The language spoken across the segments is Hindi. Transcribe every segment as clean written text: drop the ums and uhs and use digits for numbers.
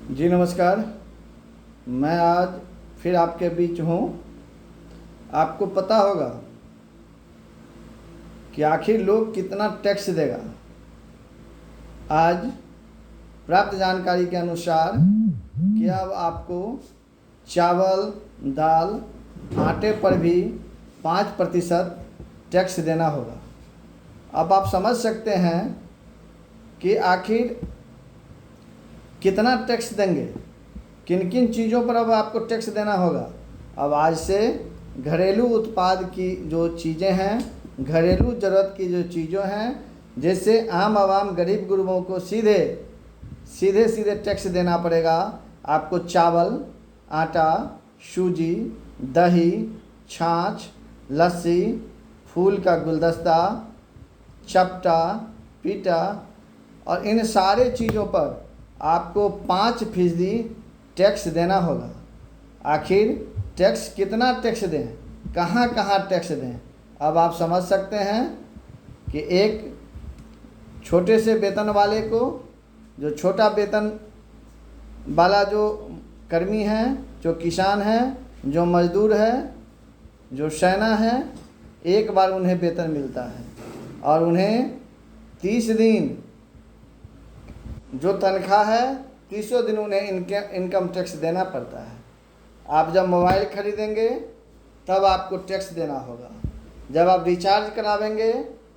जी नमस्कार। मैं आज फिर आपके बीच हूँ। आपको पता होगा कि आखिर लोग कितना टैक्स देगा। आज प्राप्त जानकारी के अनुसार कि अब आपको चावल, दाल, आटे पर भी 5% टैक्स देना होगा। अब आप समझ सकते हैं कि आखिर कितना टैक्स देंगे, किन किन चीज़ों पर अब आपको टैक्स देना होगा। अब आज से घरेलू उत्पाद की जो चीज़ें हैं, घरेलू ज़रूरत की जो चीज़ें हैं, जैसे आम आवाम गरीब गुरबों को सीधे सीधे टैक्स देना पड़ेगा। आपको चावल, आटा, सूजी, दही, छाछ, लस्सी, फूल का गुलदस्ता, चपटा, पीटा और इन सारे चीज़ों पर आपको 5% टैक्स देना होगा। आखिर टैक्स कितना टैक्स दें, कहाँ कहाँ टैक्स दें, अब आप समझ सकते हैं कि एक छोटे से वेतन वाले को, जो छोटा वेतन वाला जो कर्मी हैं, जो किसान हैं, जो मजदूर है, जो सेना है, एक बार उन्हें वेतन मिलता है और उन्हें 30 दिन जो तनख्वाह है, 30 दिन उन्हें इनकम टैक्स देना पड़ता है। आप जब मोबाइल खरीदेंगे तब आपको टैक्स देना होगा, जब आप रिचार्ज करावेंगे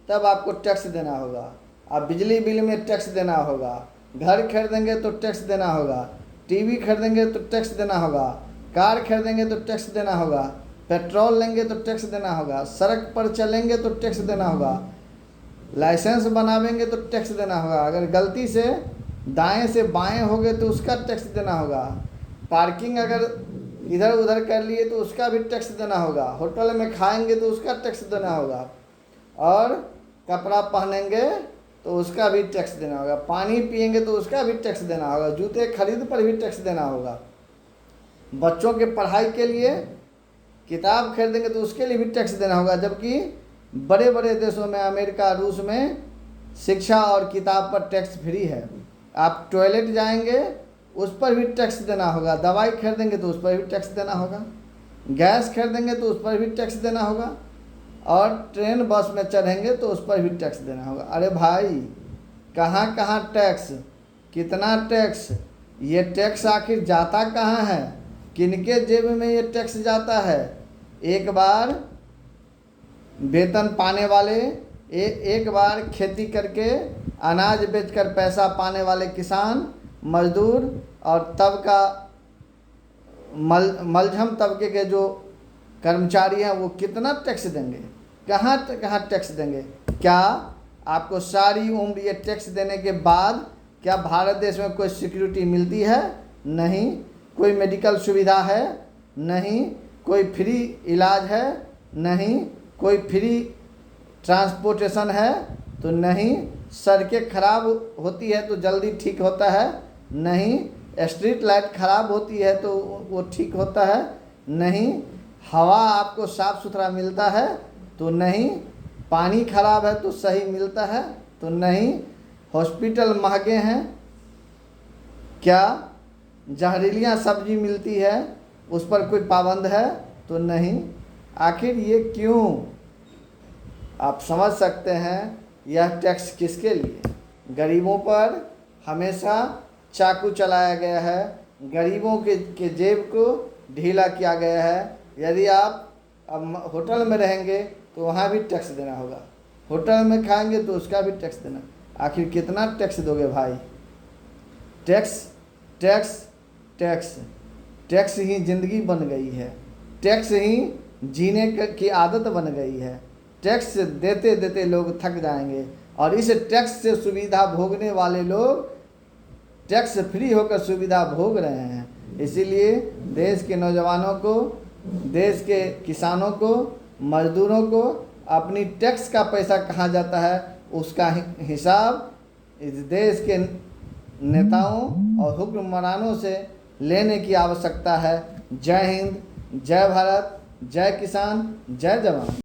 तब आपको टैक्स देना होगा, आप बिजली बिल में टैक्स देना होगा, घर खरीदेंगे तो टैक्स देना होगा, टीवी खरीदेंगे तो टैक्स देना होगा, कार खरीदेंगे तो टैक्स देना होगा, पेट्रोल लेंगे तो टैक्स देना होगा, सड़क पर चलेंगे तो टैक्स देना होगा, लाइसेंस बनावेंगे तो टैक्स देना होगा, अगर गलती से दाएं से बाएं हो गए तो उसका टैक्स देना होगा, पार्किंग अगर इधर उधर कर लिए तो उसका भी टैक्स देना होगा, होटल में खाएंगे तो उसका टैक्स देना होगा, और कपड़ा पहनेंगे तो उसका भी टैक्स देना होगा, पानी पिएंगे तो उसका भी टैक्स देना होगा, जूते खरीद पर भी टैक्स देना होगा, बच्चों के पढ़ाई के लिए किताब खरीदेंगे तो उसके लिए भी टैक्स देना होगा। जबकि बड़े बड़े देशों में, अमेरिका, रूस में शिक्षा और किताब पर टैक्स फ्री है। आप टॉयलेट जाएंगे उस पर भी टैक्स देना होगा, दवाई खरीदेंगे तो उस पर भी टैक्स देना होगा, गैस खरीदेंगे तो उस पर भी टैक्स देना होगा, और ट्रेन बस में चढ़ेंगे तो उस पर भी टैक्स देना होगा। अरे भाई, कहाँ कहाँ टैक्स, कितना टैक्स, ये टैक्स आखिर जाता कहाँ है, किनके जेब में ये टैक्स जाता है। एक बार वेतन पाने वाले, एक बार खेती करके अनाज बेचकर पैसा पाने वाले किसान, मजदूर और तबका मलझम तबके के जो कर्मचारी हैं, वो कितना टैक्स देंगे, कहाँ कहाँ टैक्स देंगे। क्या आपको सारी उम्र ये टैक्स देने के बाद क्या भारत देश में कोई सिक्योरिटी मिलती है? नहीं। कोई मेडिकल सुविधा है? नहीं। कोई फ्री इलाज है? नहीं। कोई फ्री ट्रांसपोर्टेशन है? तो नहीं। सड़कें खराब होती है तो जल्दी ठीक होता है? नहीं। स्ट्रीट लाइट खराब होती है तो वो ठीक होता है? नहीं। हवा आपको साफ़ सुथरा मिलता है? तो नहीं। पानी खराब है तो सही मिलता है? तो नहीं। हॉस्पिटल महंगे हैं? क्या जहरीलियाँ सब्जी मिलती है, उस पर कोई पाबंद है? तो नहीं। आखिर ये क्यों? आप समझ सकते हैं यह टैक्स किसके लिए। गरीबों पर हमेशा चाकू चलाया गया है, गरीबों के जेब को ढीला किया गया है। यदि आप अब होटल में रहेंगे तो वहाँ भी टैक्स देना होगा, होटल में खाएंगे तो उसका भी टैक्स देना। आखिर कितना टैक्स दोगे भाई? टैक्स टैक्स टैक्स टैक्स ही ज़िंदगी बन गई है, टैक्स ही जीने की आदत बन गई है। टैक्स देते देते लोग थक जाएंगे, और इस टैक्स से सुविधा भोगने वाले लोग टैक्स फ्री होकर सुविधा भोग रहे हैं। इसीलिए देश के नौजवानों को, देश के किसानों को, मजदूरों को अपनी टैक्स का पैसा कहाँ जाता है उसका हिसाब इस देश के नेताओं और हुक्मरानों से लेने की आवश्यकता है। जय हिंद, जय भारत, जय किसान, जय जवान।